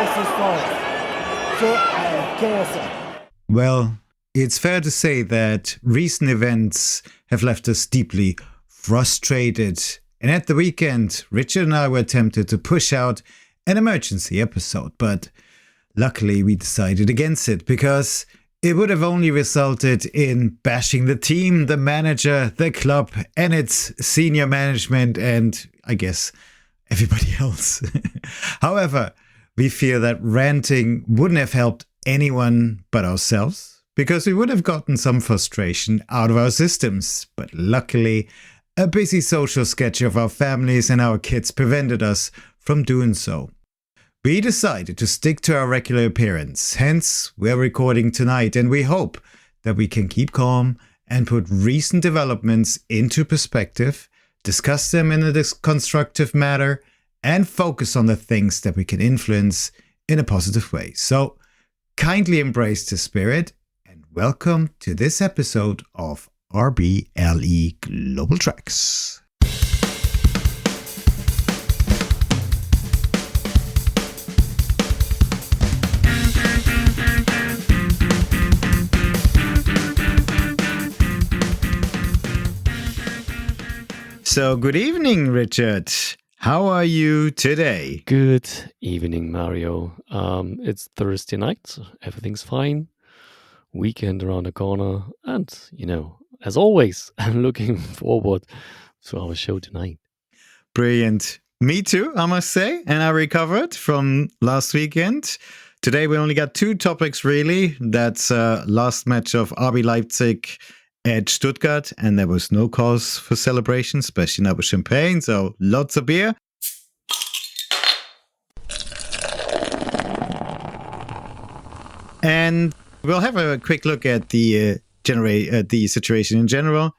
versus fault. So chaos. Well, it's fair to say that recent events have left us deeply frustrated. And at the weekend, Richard and I were tempted to push out an emergency episode, but luckily we decided against it because it would have only resulted in bashing the team, the manager, the club, and its senior management, and I guess everybody else. However, we feel that ranting wouldn't have helped anyone but ourselves because we would have gotten some frustration out of our systems. But luckily, a busy social schedule of our families and our kids prevented us from doing so. We decided to stick to our regular appearance, hence we're recording tonight, and we hope that we can keep calm and put recent developments into perspective, discuss them in a constructive manner, and focus on the things that we can influence in a positive way. So kindly embrace the spirit and welcome to this episode of RBLE Global Tracks. So, good evening, Richard. How are you today? Good evening, Mario. It's Thursday night. Everything's fine. Weekend around the corner. And, as always, I'm looking forward to our show tonight. Brilliant. Me too, I must say. And I recovered from last weekend. Today we only got two topics, really. That's last match of RB Leipzig at Stuttgart, and there was no cause for celebration, especially not with champagne, so lots of beer. And we'll have a quick look at the situation in general,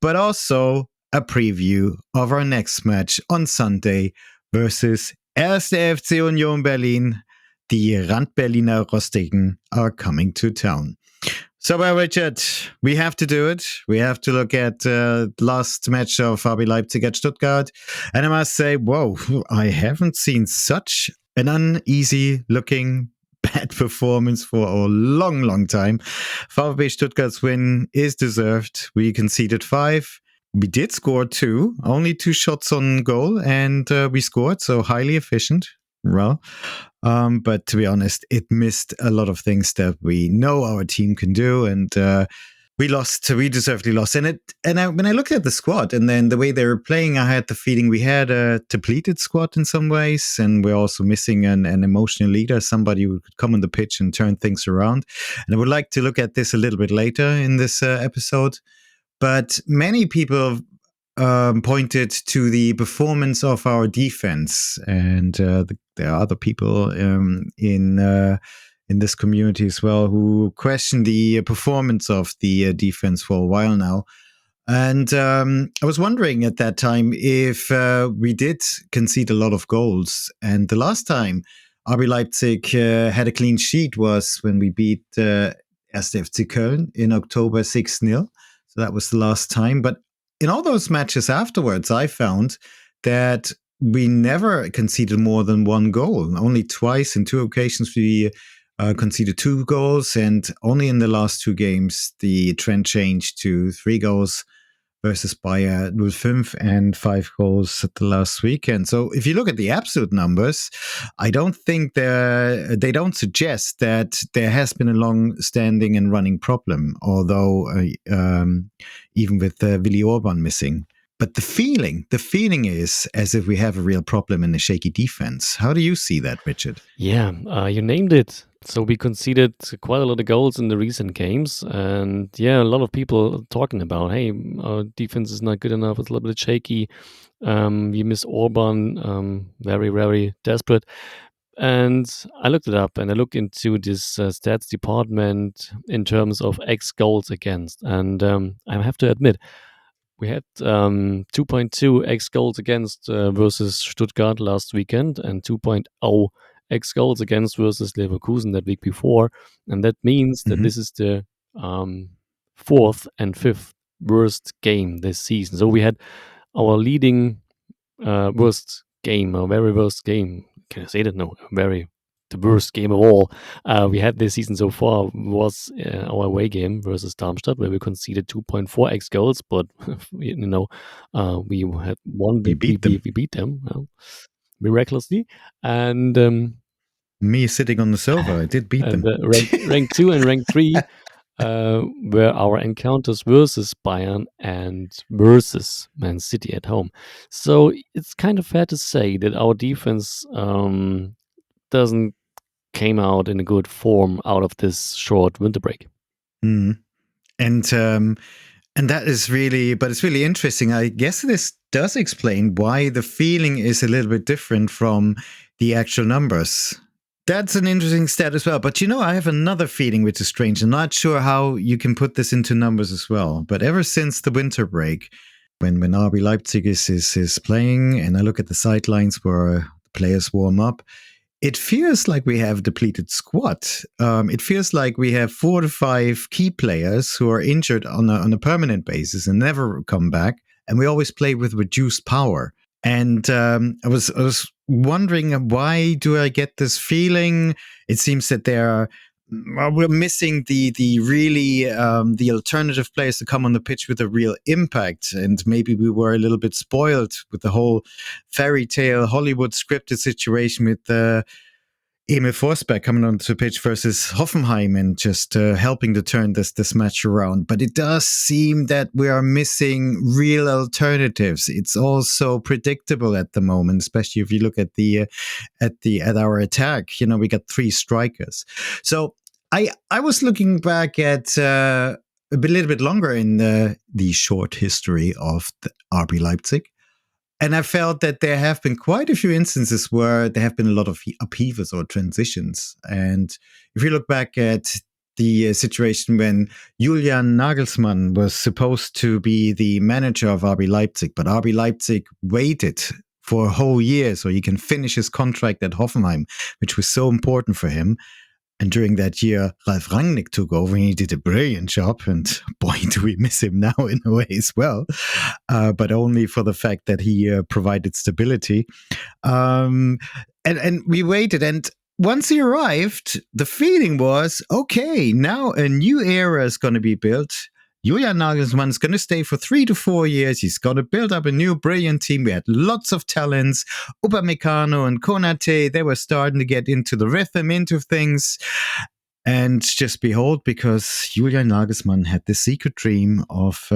but also a preview of our next match on Sunday versus 1. FC Union Berlin. Die Rand-Berliner Rostigen are coming to town. So, Richard, we have to do it. We have to look at the last match of RB Leipzig at Stuttgart. And I must say, whoa, I haven't seen such an uneasy-looking bad performance for a long, long time. VfB Stuttgart's win is deserved. We conceded 5. We did score 2, only 2 shots on goal, and we scored, so highly efficient. Well, but to be honest, it missed a lot of things that we know our team can do, and we lost. We deservedly lost. When I looked at the squad and then the way they were playing, I had the feeling we had a depleted squad in some ways, and we're also missing an emotional leader, somebody who could come on the pitch and turn things around. And I would like to look at this a little bit later in this episode. But many people pointed to the performance of our defense, and there are other people in this community as well who question the performance of the defense for a while now. And I was wondering at that time if we did concede a lot of goals. And the last time RB Leipzig had a clean sheet was when we beat 1. FC Köln in October 6-0. So that was the last time. But in all those matches afterwards, I found that we never conceded more than 1 goal. Only twice, in 2 occasions, we conceded 2 goals. And only in the last 2 games, the trend changed to 3 goals versus Bayer 05 and 5 goals at the last weekend. So if you look at the absolute numbers, I don't think they don't suggest that there has been a long-standing and running problem, although even with Willi Orban missing. But the feeling is as if we have a real problem in a shaky defense. How do you see that, Richard? Yeah, you named it. So we conceded quite a lot of goals in the recent games. And yeah, a lot of people talking about, hey, our defense is not good enough. It's a little bit shaky. We miss Orban, very, very desperate. And I looked it up and I looked into this stats department in terms of X goals against. And I have to admit, we had 2.2 X goals against versus Stuttgart last weekend and 2.0 X goals against versus Leverkusen that week before. And that means that this is the 4th and 5th worst game this season. So we had our leading worst game, a very worst game. Can I say that? No, a very the worst game of all we had this season so far was our away game versus Darmstadt, where we conceded 2.4x goals, but we had one. We beat them. We beat them miraculously, and Me sitting on the sofa, I did beat them. Rank 2 and rank 3 were our encounters versus Bayern and versus Man City at home. So it's kind of fair to say that our defense doesn't came out in a good form out of this short winter break. Mm. And that is really, but it's really interesting. I guess this does explain why the feeling is a little bit different from the actual numbers. That's an interesting stat as well. But I have another feeling which is strange. I'm not sure how you can put this into numbers as well. But ever since the winter break, when RB Leipzig is playing, and I look at the sidelines where players warm up, it feels like we have a depleted squad. It feels like we have 4 to 5 key players who are injured on a permanent basis and never come back. And we always play with reduced power. And I was wondering, why do I get this feeling? It seems that we're missing the really the alternative players to come on the pitch with a real impact. And maybe we were a little bit spoiled with the whole fairy tale Hollywood scripted situation with Emil Forsberg coming onto the pitch versus Hoffenheim and just helping to turn this match around. But it does seem that we are missing real alternatives. It's also predictable at the moment, especially if you look at at our attack. We got 3 strikers. So I was looking back at a little bit longer in the short history of the RB Leipzig. And I felt that there have been quite a few instances where there have been a lot of upheavals or transitions. And if you look back at the situation when Julian Nagelsmann was supposed to be the manager of RB Leipzig, but RB Leipzig waited for a whole year so he can finish his contract at Hoffenheim, which was so important for him. And during that year, Ralf Rangnick took over and he did a brilliant job. And boy, do we miss him now in a way as well. But only for the fact that he provided stability. And we waited. And once he arrived, the feeling was, okay, now a new era is going to be built. Julian Nagelsmann is going to stay for 3 to 4 years. He's going to build up a new brilliant team. We had lots of talents. Upamecano and Konate, they were starting to get into the rhythm, into things. And just behold, because Julian Nagelsmann had the secret dream of,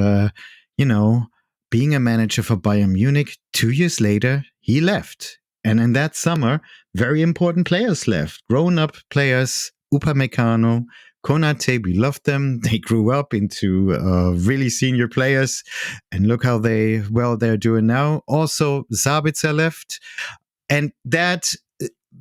being a manager for Bayern Munich. 2 years later, he left. And in that summer, very important players left. Grown-up players, Upamecano, Konate, we loved them. They grew up into really senior players. And look how they're doing now. Also, Sabitzer left. And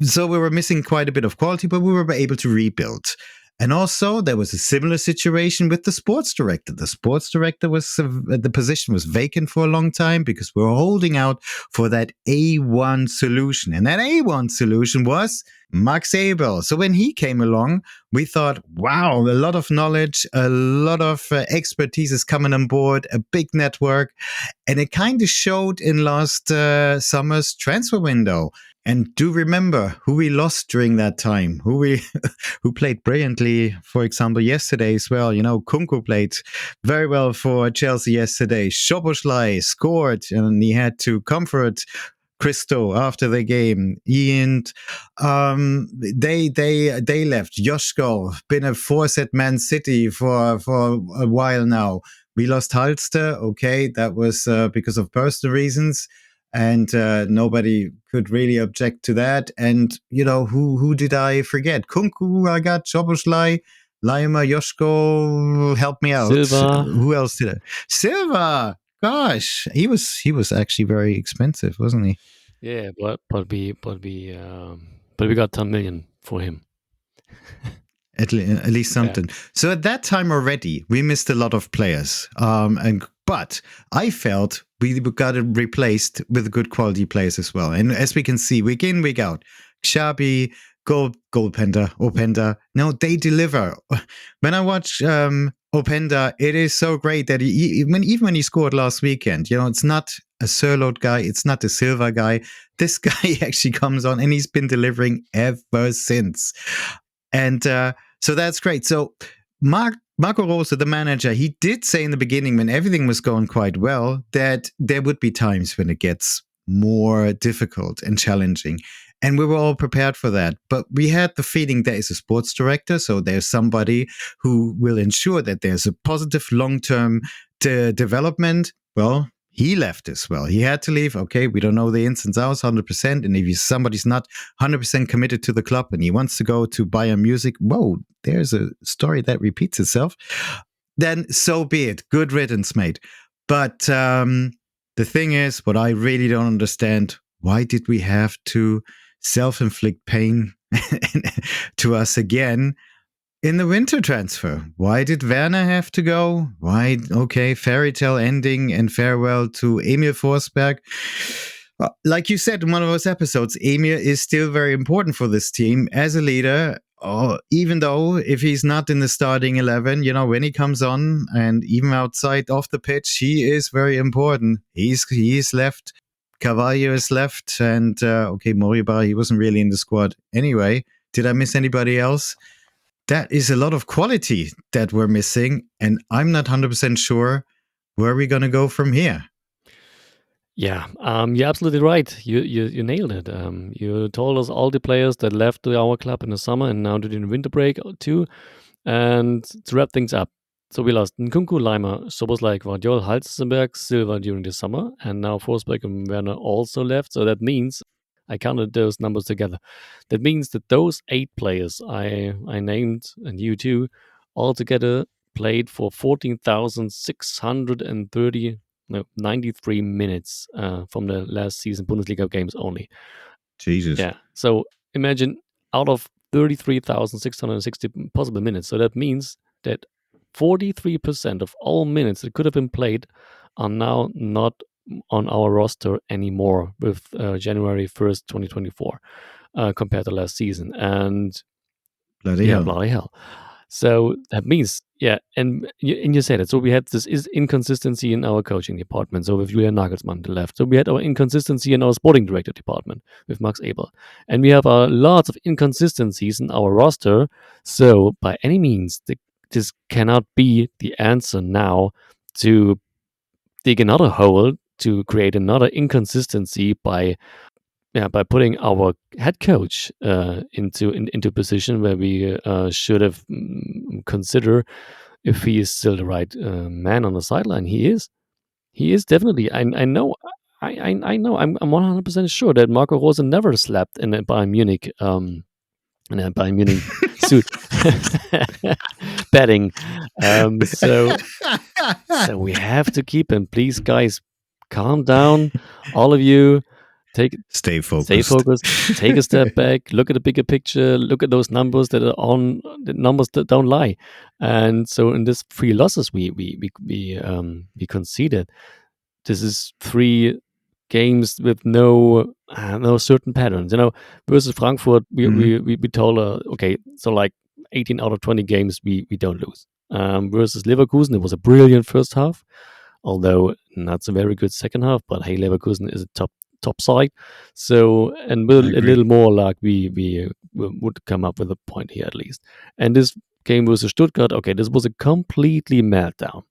so we were missing quite a bit of quality, but we were able to rebuild. And also, there was a similar situation with the sports director. The sports director the position was vacant for a long time because we were holding out for that A1 solution. And that A1 solution was Max Ebel. So when he came along, we thought, wow, a lot of knowledge, a lot of expertise is coming on board, a big network. And it kind of showed in last summer's transfer window. And do remember who we lost during that time, who played brilliantly, for example, yesterday as well. Kunku played very well for Chelsea yesterday. Szoboszlai scored and he had to comfort Christo after the game. And they left. Joshko, been a force at Man City for a while now. We lost Halster. Okay, that was because of personal reasons. And nobody could really object to that. And, who did I forget? Kunku, I got Szoboszlai, Laima, Joshko, help me out. Silva. Who else did I? Silva! Gosh, he was actually very expensive, wasn't he? Yeah, but we got 10 million for him. At least something. Yeah. So at that time already, we missed a lot of players. But I felt we got it replaced with good quality players as well. And as we can see, week in, week out, Xabi, Openda, no, they deliver. When I watch Openda, it is so great that even when he scored last weekend, it's not a Sirlot guy. It's not the Silva guy. This guy actually comes on and he's been delivering ever since. And so that's great. So Marco Rose, the manager, he did say in the beginning when everything was going quite well that there would be times when it gets more difficult and challenging. And we were all prepared for that. But we had the feeling there is a sports director. So there's somebody who will ensure that there's a positive long-term development. Well, he left as well. He had to leave. Okay, we don't know the ins and outs 100%. And if somebody's not 100% committed to the club and he wants to go to Bayern Music, whoa, there's a story that repeats itself. Then so be it. Good riddance, mate. But the thing is, what I really don't understand, why did we have to self-inflict pain to us again in the winter transfer? Why did Werner have to go? Why? Okay, fairy tale ending and farewell to Emil Forsberg. Like you said in one of those episodes, Emil is still very important for this team as a leader. Even though if he's not in the starting 11, when he comes on and even outside off the pitch, he is very important. He's left. Carvalho is left. And Moriba, he wasn't really in the squad. Anyway, did I miss anybody else? That is a lot of quality that we're missing. And I'm not 100% sure where we're going to go from here. Yeah, you're absolutely right. You nailed it. You told us all the players that left our club in the summer and now during the winter break too. And to wrap things up, so we lost Nkunku, Leimer, Soboslai, Guardiol, Halstenberg, Silva during the summer, and now Forsberg and Werner also left. So that means I counted those numbers together. That means that those 8 players I named, and you too, altogether played for 93 minutes from the last season Bundesliga games only. Jesus. Yeah. So imagine out of 33,660 possible minutes. So that means that 43% of all minutes that could have been played are now not on our roster anymore with January 1st, 2024, compared to last season. And bloody hell. So that means, and you said it. So we had this inconsistency in our coaching department. So with Julian Nagelsmann to the left. So we had our inconsistency in our sporting director department with Max Eberl. And we have lots of inconsistencies in our roster. So by any means, this cannot be the answer now to dig another hole, to create another inconsistency by putting our head coach into position where we should have consider if he is still the right man on the sideline. He is definitely. I know. I know. I'm 100% sure that Marco Rose never slept in a Bayern Munich suit betting. So we have to keep him. Please, guys, calm down, all of you. Stay focused. Take a step back. Look at the bigger picture. Look at those numbers that are on. The numbers that don't lie. And so, in this 3 losses we conceded, this is 3 games with no certain patterns. Versus Frankfurt, we told okay, so like 18 out of 20 games we don't lose. Versus Leverkusen, it was a brilliant first half, although not so very good second half. But hey, Leverkusen is a top side. So, and with a little more luck, we would come up with a point here at least. And this game versus Stuttgart, okay, this was a completely meltdown.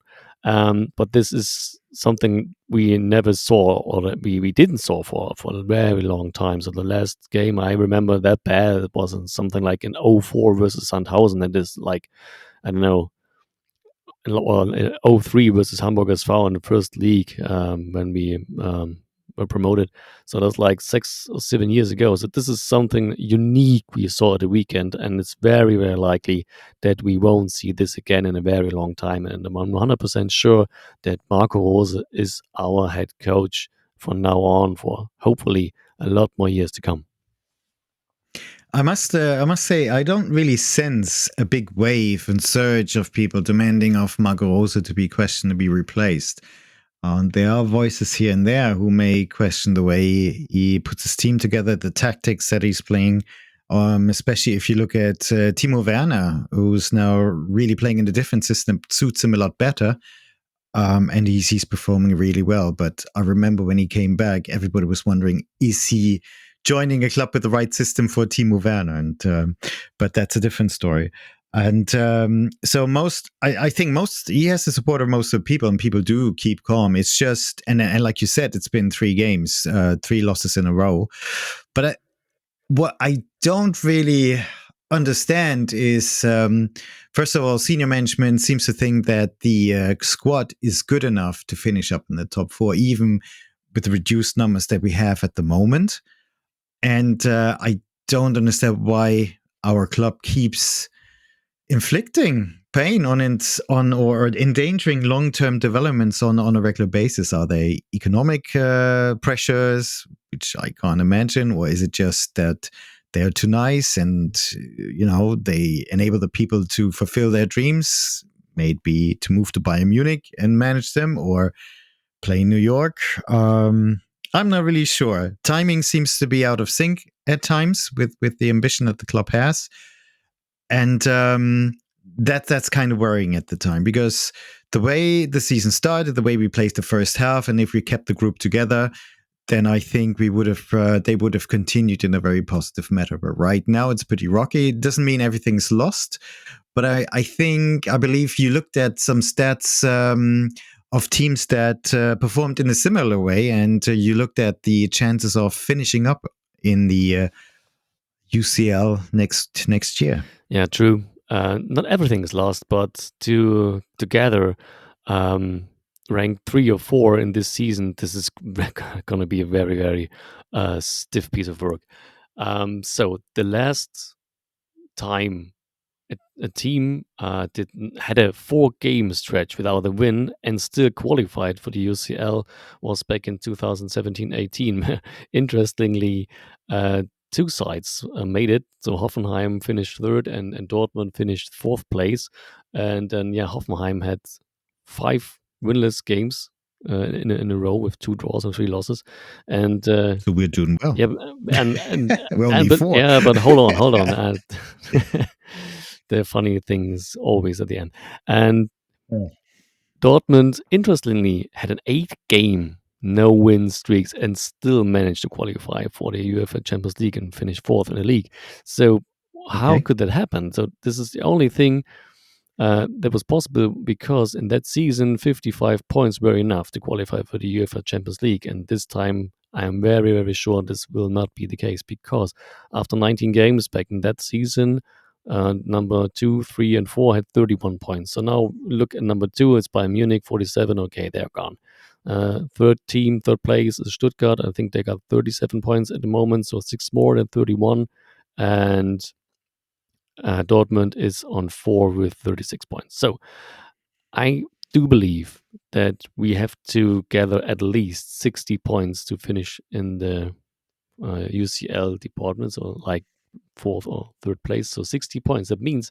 But this is something we never saw, or that we didn't saw for a very long time. So the last game I remember that bad, it was something like an 0-4 versus Sandhausen, and this like, I don't know, or 0-3 versus Hamburg SV in the first league when we were promoted. So that's like 6 or 7 years ago. So this is something unique we saw at the weekend, and it's very, very likely that we won't see this again in a very long time. And I'm 100% sure that Marco Rose is our head coach from now on for hopefully a lot more years to come. I must say, I don't really sense a big wave and surge of people demanding of Marco Rose to be questioned, to be replaced. There are voices here and there who may question the way he puts his team together, the tactics that he's playing, especially if you look at Timo Werner, who's now really playing in a different system, suits him a lot better. and he's performing really well. But I remember when he came back, everybody was wondering, is he joining a club with the right system for Timo Werner? And but that's a different story. And so I think he has the support of most of the people, and people do keep calm. It's just, and like you said, it's been 3 games, 3 losses in a row. But what I don't really understand is, first of all, senior management seems to think that the squad is good enough to finish up in the top 4, even with the reduced numbers that we have at the moment. And I don't understand why our club keeps inflicting pain on or endangering long-term developments on a regular basis. Are they economic pressures, which I can't imagine, or is it just that they're too nice and they enable the people to fulfill their dreams, maybe to move to Bayern Munich and manage them, or play in New York? I'm not really sure. Timing seems to be out of sync at times with the ambition that the club has. And that's kind of worrying at the time, because the way the season started, the way we played the first half, and if we kept the group together, then I think they would have continued in a very positive manner. But right now it's pretty rocky. It doesn't mean everything's lost, but I believe you looked at some stats of teams that performed in a similar way, and you looked at the chances of finishing up in the UCL next year. Yeah, true. Not everything is lost, but to together rank 3 or 4 in this season, this is going to be a very, very stiff piece of work. So the last time a team had a 4-game stretch without a win and still qualified for the UCL was back in 2017-18. Interestingly, 2 sides made it. So Hoffenheim finished 3rd and Dortmund finished 4th place. And then, Hoffenheim had 5 winless games in a row with 2 draws and 3 losses. And so we're doing well. Yeah, and we're only 4. Yeah, but hold on. There are funny things always at the end. And Dortmund, interestingly, had an 8-game no-win streaks and still managed to qualify for the UEFA Champions League and finish 4th in the league. So how could that happen? So this is the only thing that was possible, because in that season, 55 points were enough to qualify for the UEFA Champions League. And this time, I am very, very sure this will not be the case, because after 19 games back in that season, number 2, 3, and 4 had 31 points. So now look at number 2, it's Bayern Munich, 47. Okay, they're gone. Third place is Stuttgart. I think they got 37 points at the moment, so 6 more than 31. And Dortmund is on 4 with 36 points. So I do believe that we have to gather at least 60 points to finish in the UCL department, so like 4th or 3rd place. So 60 points. That means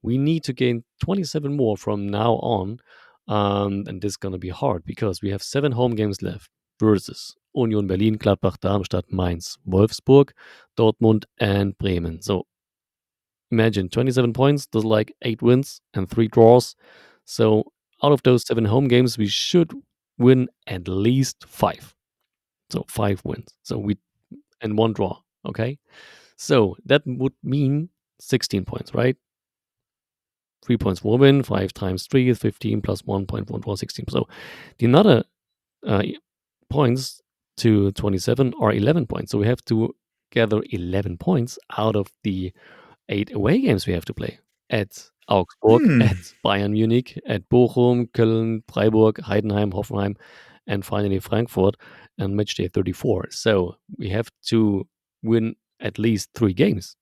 we need to gain 27 more from now on. And this is going to be hard, because we have 7 home games left versus Union Berlin, Gladbach, Darmstadt, Mainz, Wolfsburg, Dortmund, and Bremen. So imagine 27 points, there's like 8 wins and 3 draws. So out of those 7 home games, we should win at least 5. So 5 wins. And 1 draw. Okay. So that would mean 16 points, right? 3 points for a win, 5 times 3 is 15 plus 1 point, 1 draw, 16. So the another points to 27 are 11 points. So we have to gather 11 points out of the 8 away games we have to play at Augsburg, at Bayern Munich, at Bochum, Köln, Freiburg, Heidenheim, Hoffenheim, and finally Frankfurt on match day 34. So we have to win at least 3 games.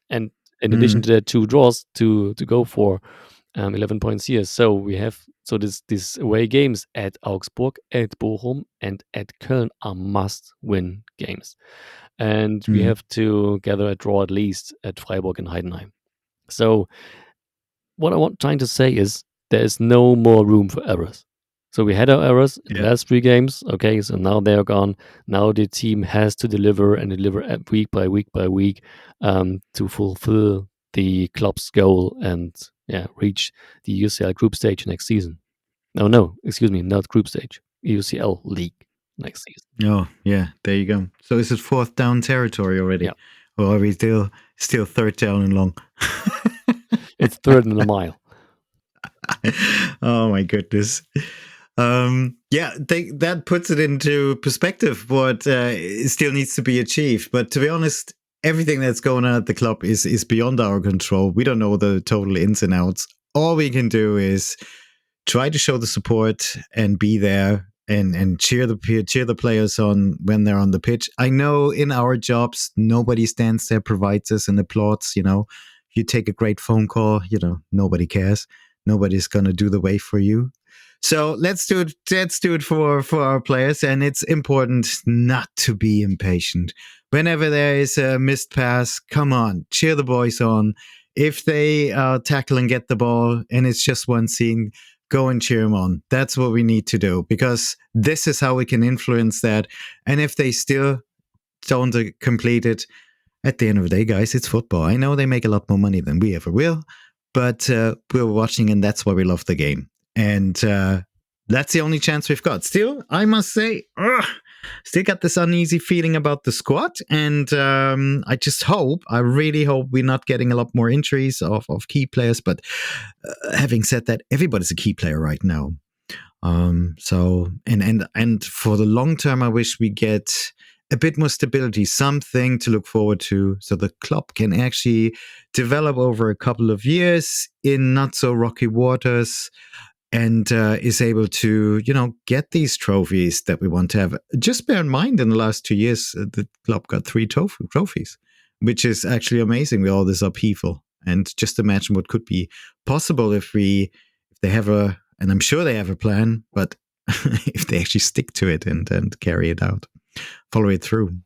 And in addition to that, 2 draws to go for 11 points here. So we have this away games at Augsburg, at Bochum, and at Köln are must-win games. And we have to gather a draw at least at Freiburg and Heidenheim. So what trying to say is there is no more room for errors. So we had our errors in the last 3 games. Okay, so now they're gone. Now the team has to deliver week by week by week to fulfill the club's goal and reach the UCL group stage next season. No, excuse me, not group stage. UCL League next season. Oh, yeah, there you go. So is it fourth down territory already? Yeah. Or are we still third down and long? It's third in a mile. Oh my goodness. Yeah, that puts it into perspective what still needs to be achieved. But to be honest, everything that's going on at the club is beyond our control. We don't know the total ins and outs. All we can do is try to show the support and be there and cheer the players on when they're on the pitch. I know in our jobs nobody stands there, provides us and applauds. You take a great phone call, nobody cares. Nobody's gonna do the way for you. So let's do it. Let's do it for our players, and it's important not to be impatient. Whenever there is a missed pass, come on, cheer the boys on. If they tackle and get the ball, and it's just one scene, go and cheer them on. That's what we need to do, because this is how we can influence that. And if they still don't complete it, at the end of the day, guys, it's football. I know they make a lot more money than we ever will, but we're watching, and that's why we love the game. And that's the only chance we've got. Still, I must say, still got this uneasy feeling about the squad. And I really hope we're not getting a lot more injuries of key players. But having said that, everybody's a key player right now. So for the long term, I wish we get a bit more stability, something to look forward to, so the club can actually develop over a couple of years in not so rocky waters, and is able to, get these trophies that we want to have. Just bear in mind, in the last 2 years, the club got 3 trophies, which is actually amazing with all this upheaval. And just imagine what could be possible if they have and I'm sure they have a plan, but if they actually stick to it and carry it out, follow it through.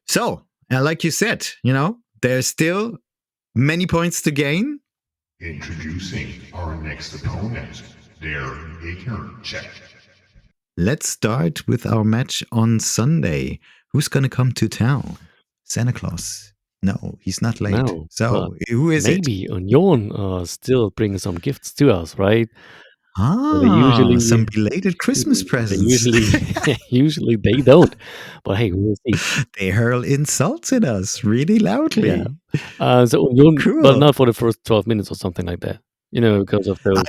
So, like you said, there's still many points to gain. Introducing our next opponent, their ignorant check. Let's start with our match on Sunday. Who's going to come to town? Santa Claus. No, he's not late. No, so, who is it? maybe Union still bring some gifts to us, right? So Some belated Christmas presents. Usually they don't, but hey, we'll see. They hurl insults at us really loudly. Yeah. So Union, Cool. but not for the first 12 minutes or something like that. Because of those.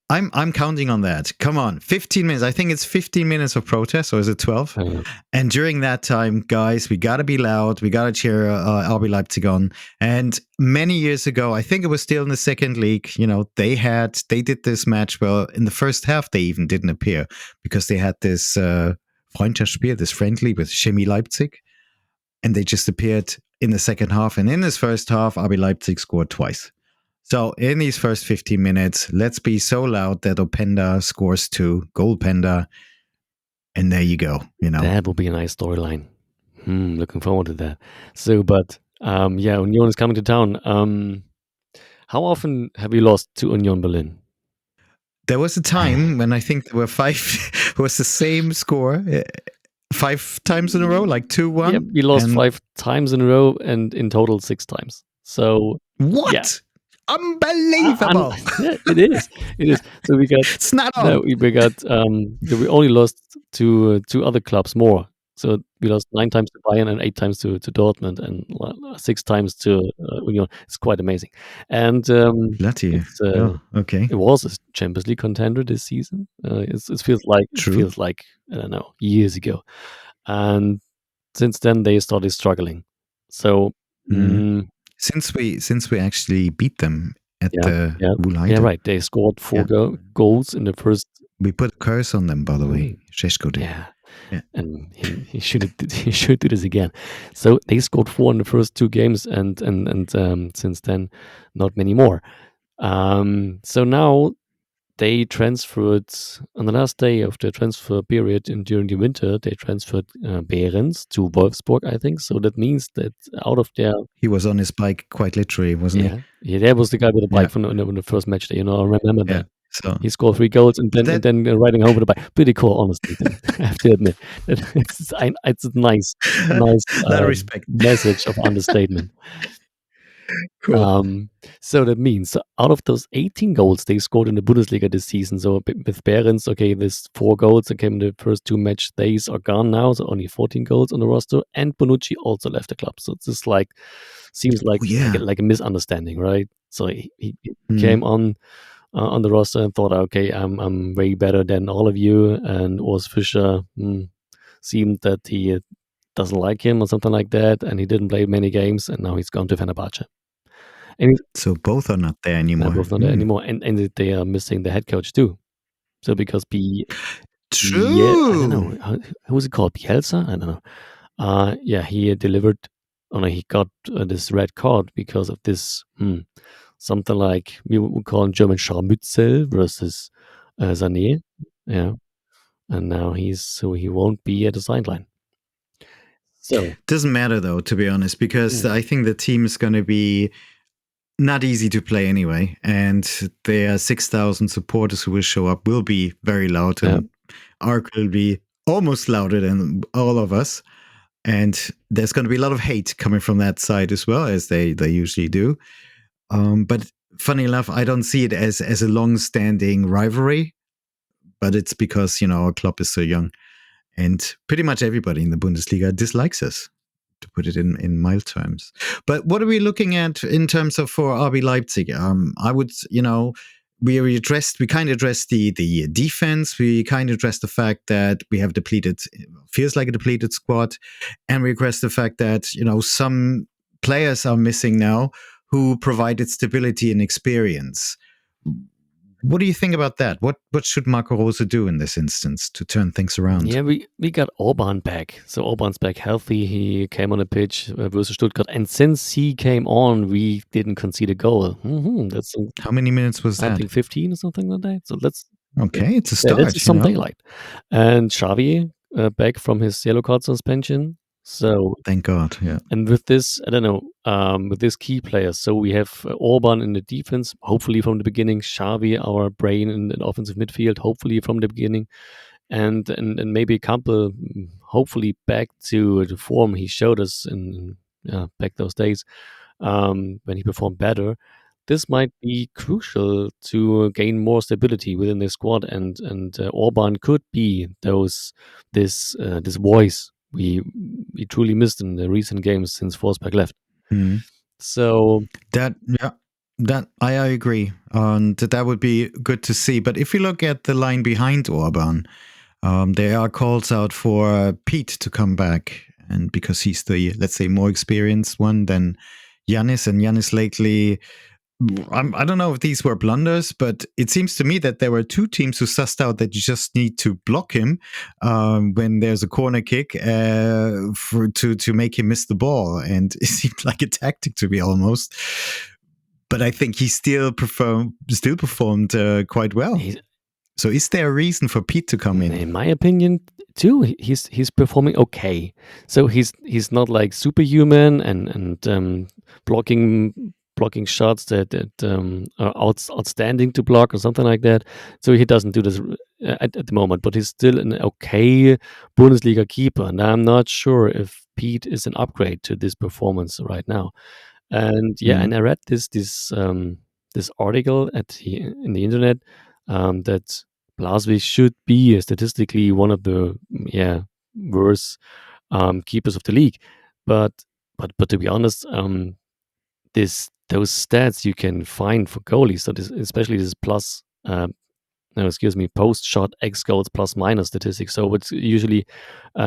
I'm counting on that. Come on, 15 minutes. I think it's 15 minutes of protest, or is it 12? And during that time, guys, we got to be loud. We got to cheer RB Leipzig on. And many years ago, I think it was still in the second league, they did this match. Well, in the first half, they even didn't appear because they had this Freundschaftsspiel, this friendly with Chemie Leipzig. And they just appeared in the second half. And in this first half, RB Leipzig scored twice. So in these first 15 minutes, let's be so loud that Openda scores 2, goal Penda, and there you go. That will be a nice storyline. Looking forward to that. So, but Union is coming to town. How often have you lost to Union Berlin? There was a time when I think there were 5. It was the same score 5 times in a row, like 2-1. Yep, we lost 5 times in a row, and in total 6 times. So what? Yeah. Unbelievable! It is. So we got. It's not on. No, we got. We only lost to 2 other clubs more. So we lost 9 times to Bayern and 8 times to Dortmund and 6 times to Union. It's quite amazing. And Bloody. Okay. It was a Champions League contender this season. It feels like I don't know, years ago. And since then they started struggling. So. Since we actually beat them at the Wuhlheide. Yeah, right. They scored 4 goals in the first. We put a curse on them, by the way. Šeško did. Yeah. And he should do this again. So they scored 4 in the first 2 games, and since then, not many more. So now they transferred on the last day of the transfer period during the winter. They transferred Behrens to Wolfsburg, I think. So that means that out of their he was on his bike quite literally, wasn't he? Yeah, that was the guy with the bike from the first match. I remember that. So he scored 3 goals and then riding home with the bike. Pretty cool, honestly. I have to admit, it's a nice respect message of understatement. Cool. So that means out of those 18 goals they scored in the Bundesliga this season, so with Behrens, okay, there's 4 goals that came in the first 2 match days are gone now, so only 14 goals on the roster, and Bonucci also left the club. So it's just like, seems Oh, yeah. like a misunderstanding, right? So he came Mm. on the roster and thought, okay, I'm way better than all of you, and Urs Fischer seemed that he doesn't like him or something like that, and he didn't play many games, and now he's gone to Fenerbahce. And he's So both are not there anymore. both not there anymore, and they are missing the head coach too. So because yeah, I don't True. know who's it called, Bielsa? I don't know. Yeah, he delivered. Oh no, he got this red card because of this. Something like we would call in German Scharmützel versus Sané. Yeah, and now he won't be at the sideline. So Doesn't matter though, to be honest, because I think the team is going to be not easy to play anyway, and their 6,000 supporters who will show up will be very loud, yeah, and Arc will be almost louder than all of us. And there's going to be a lot of hate coming from that side as well, as they usually do. But funny enough, I don't see it as a long-standing rivalry. But it's because our club is so young, and pretty much everybody in the Bundesliga dislikes us, to put it in mild terms. But what are we looking at in terms of for RB Leipzig? I would, we kind of addressed the defense. We kind of addressed the fact that we have depleted, feels like a depleted squad, and we addressed the fact that some players are missing now who provided stability and experience. What do you think about that? What should Marco Rose do in this instance to turn things around? yeah, we got Orban back. So Orban's back healthy. He came on the pitch versus Stuttgart, and since he came on, we didn't concede a goal. That's How many minutes was I that? think 15 or something like that. So Okay, it's a that's start, some daylight. And Xavi back from his yellow card suspension. So Thank God. Yeah. and with this, I don't know, with this key players. So we have Orban in the defense, hopefully from the beginning. Xavi, our brain in the offensive midfield, hopefully from the beginning. And maybe Campbell, hopefully back to the form he showed us in back those days when he performed better. This might be crucial to gain more stability within the squad, and Orban could be this voice we truly missed in the recent games since Forsberg left. Mhm. So That yeah, that I agree, and that would be good to see. But if you look at the line behind Orban, there are calls out for Pete to come back, and because he's the, let's say, more experienced one than Yanis, and Yanis lately. I don't know if these were blunders, but it seems to me that there were two teams who sussed out that you just need to block him when there's a corner kick to make him miss the ball, and it seemed like a tactic to me almost. But I think he still performed quite well. he's, So is there a reason for Pete to come in? in my opinion, too, he's performing okay. So he's not like superhuman and blocking shots that are outstanding to block or something like that. So he doesn't do this at the moment, but he's still an okay Bundesliga keeper, and I'm not sure if Pete is an upgrade to this performance right now. And yeah, and I read this article in the internet that Blaswig should be statistically one of the worst keepers of the league. But to be honest, those stats you can find for goalies, so especially this plus no, excuse me, post shot X goals plus minus statistics. So it's usually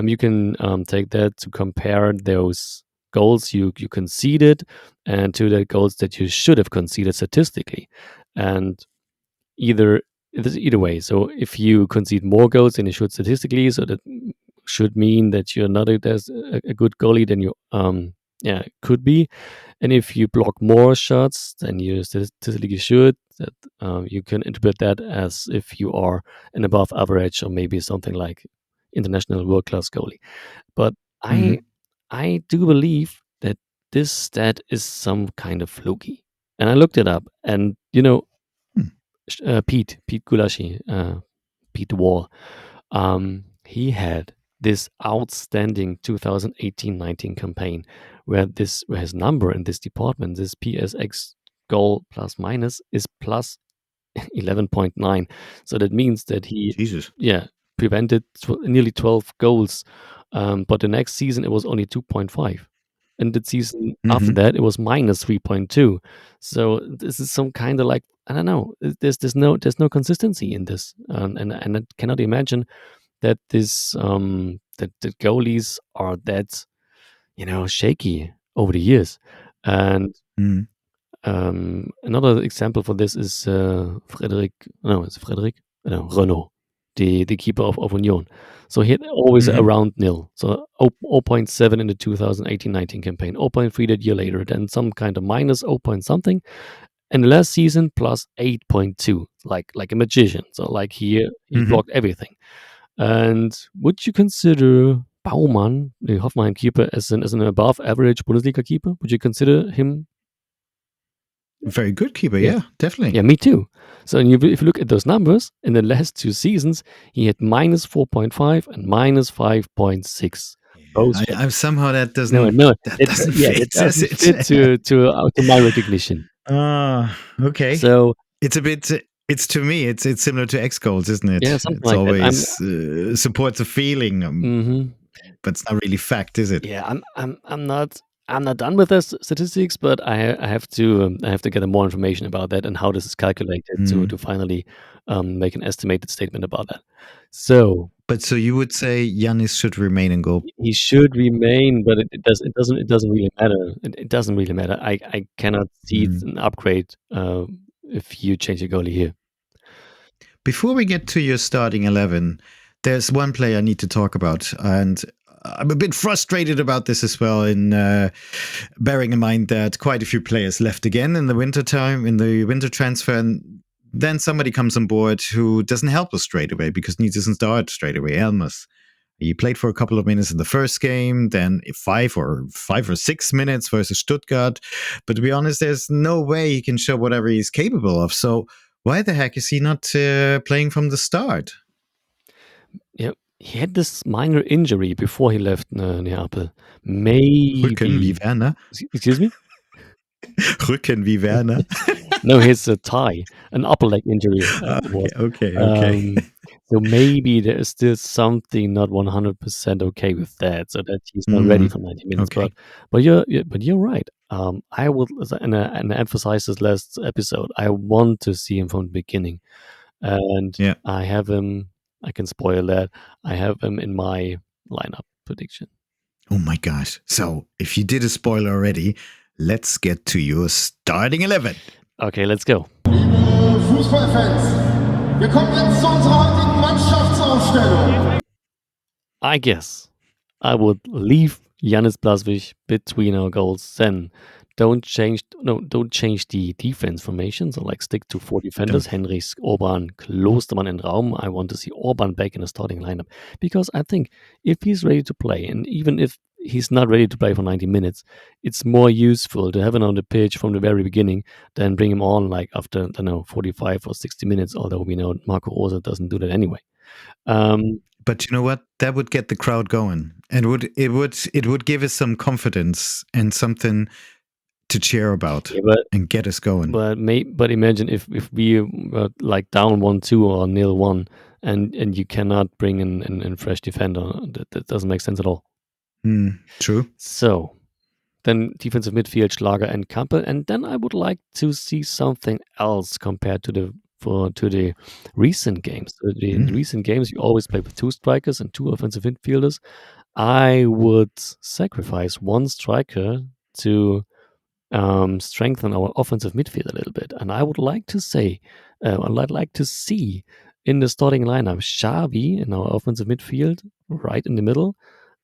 you can take that to compare those goals you conceded and to the goals that you should have conceded statistically, and either way. So if you concede more goals than you should statistically, so that should mean that you're not a good goalie than you could be. And if you block more shots than you statistically should, that you can interpret that as if you are an above average or maybe something like international world class goalie. But I Mhm. I do believe that this stat is some kind of fluky. And I looked it up, and Hmm. Pete Gulashi, Pete the Wall, he had this outstanding 2018-19 campaign, where his number in this department, this PSX goal plus minus, is plus 11.9. So that means that he, Jesus. yeah, prevented nearly 12 goals. But the next season it was only 2.5. And the season after Mhm. that it was minus 3.2. So this is some kind of like, I don't know. There's no consistency in this, and I cannot imagine that that the goalies are that shaky over the years. And Mhm. another example for this is Frederic. No, it's Frederic. No, Renault, the keeper of Union. So he had always Mhm. around nil. So 0.7 in the 2018-19 campaign, 0.3 that year later, then some kind of minus 0. Something, and the last season plus 8.2, like a magician. So like he Mhm. blocked everything. And would you consider Baumann, the Hoffenheim keeper, as an above average Bundesliga keeper? Would you consider him? Very good keeper. Yeah. Yeah, definitely. Yeah, me too. So if you look at those numbers, in the last 2 seasons, he had minus 4.5 and minus 5.6. Yeah, Both I somehow no, that it doesn't yeah, it fit, does doesn't it? fit to my recognition. Okay. So It's a bit. It's to me. It's similar to X goals, isn't it? yeah, something It's like that. always supports a feeling, Mhm. but it's not really fact, is it? Yeah, I'm not done with this statistics, but I have to get more information about that and how this is calculated Mm. to finally make an estimated statement about that. So But so you would say Yanis should remain in goal? he should remain, but it doesn't really matter. It doesn't really matter. I cannot see it's Mm. an upgrade if you change your goalie here. Before we get to your starting 11, there's one player I need to talk about, and I'm a bit frustrated about this as well. In bearing in mind that quite a few players left again in the winter time, in the winter transfer, and then somebody comes on board who doesn't help us straight away because he doesn't start straight away. Elmas. He played for a couple of minutes in the first game, then 5 or 6 minutes versus Stuttgart. But to be honest, there's no way he can show whatever he's capable of. So why the heck is he not playing from the start? Yeah, he had this minor injury before he left Neapel. Rücken wie Maybe. Werner. Excuse me? Rücken wie Werner. No, his thigh, an upper leg injury, it Okay, was. okay. So maybe there is still something not 100% okay with that, so that he's not ready Mm, for 90 minutes. okay. But you're right. I would, and I emphasized this last episode, I want to see him from the beginning. And Yeah. I have him, I can spoil that, I have him in my lineup prediction. Oh my gosh. So if you did a spoiler already, let's get to your starting 11. Okay, let's go. Liebe Fußballfans, wir kommen jetzt zu unserer heutigen Mannschaftsaufstellung. I guess I would leave Janis Blaswich between our goals. Then don't change the defense formation. So like stick to 4 defenders: Don't. Henrichs, Orban, Klostermann, and Raum. I want to see Orban back in the starting lineup because I think if he's ready to play, and even if he's not ready to play for 90 minutes, it's more useful to have him on the pitch from the very beginning than bring him on like after, I don't know, 45 or 60 minutes. Although we know Marco Rosa doesn't do that anyway. But you know what? That would get the crowd going, and it would give us some confidence and something to cheer about Yeah, and get us going. but imagine if we were like down 1-2 or 0-1, and you cannot bring in fresh defender. That doesn't make sense at all. True. So then defensive midfield, Schlager and Kampel, and then I would like to see something else compared to the recent games. So in the recent games, you always play with 2 strikers and 2 offensive midfielders. I would sacrifice 1 striker to strengthen our offensive midfield a little bit. And I would like to say, I'd like to see in the starting lineup Xavi in our offensive midfield, right in the middle,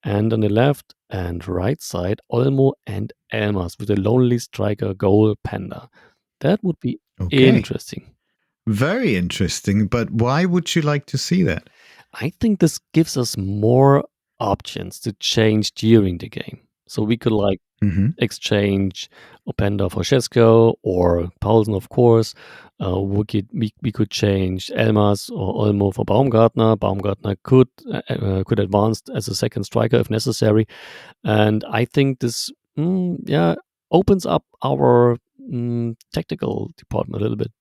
and on the left and right side, Olmo and Elmas with a lonely striker goal Panda. That would be Okay. interesting. Very interesting. But why would you like to see that? I think this gives us more options to change during the game. So we could like Hmm. exchange Openda for Shesko or Paulsen, of course. We could change Elmas or Olmo for Baumgartner. Baumgartner could advance as a second striker if necessary. And I think this opens up our tactical department a little bit.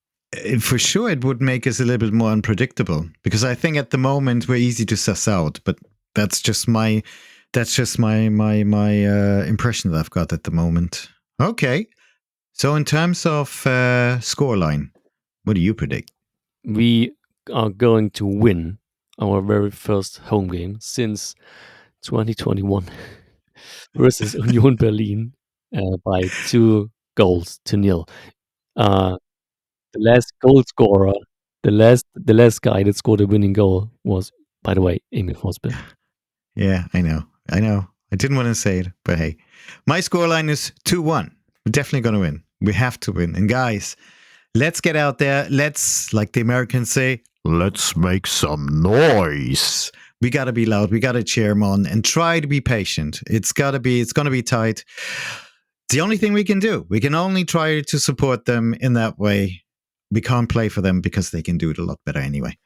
For sure, it would make us a little bit more unpredictable, because I think at the moment we're easy to suss out. But that's just my impression that I've got at the moment. Okay, so in terms of scoreline, what do you predict? We are going to win our very first home game since 2021 versus Union Berlin by 2-0. The last goal scorer, the last guy that scored a winning goal was, by the way, Emil Forsberg. Yeah, I know. I didn't want to say it, but hey, my scoreline is 2-1. We're definitely going to win. We have to win. And guys, let's get out there. Let's, like the Americans say, let's make some noise. We got to be loud. We got to cheer them on and try to be patient. It's going to be tight. It's the only thing we can do. We can only try to support them in that way. We can't play for them because they can do it a lot better anyway.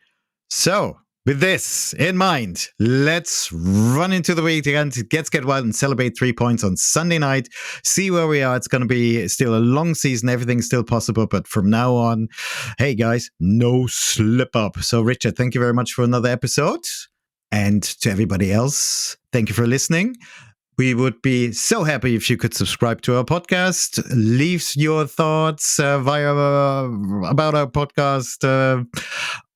So, with this in mind, let's run into the weekend. Let's get wild and celebrate 3 points on Sunday night. See where we are. It's going to be still a long season. Everything's still possible. But from now on, hey guys, no slip up. So, Richard, thank you very much for another episode. And to everybody else, thank you for listening. We would be so happy if you could subscribe to our podcast, leave your thoughts about our podcast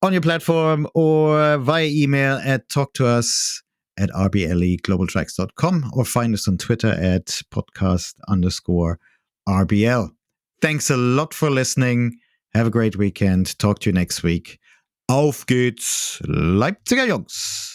on your platform or via email at talktous@rbleglobaltracks.com or find us on Twitter at podcast_RBL. Thanks a lot for listening. Have a great weekend. Talk to you next week. Auf geht's, Leipziger Jungs!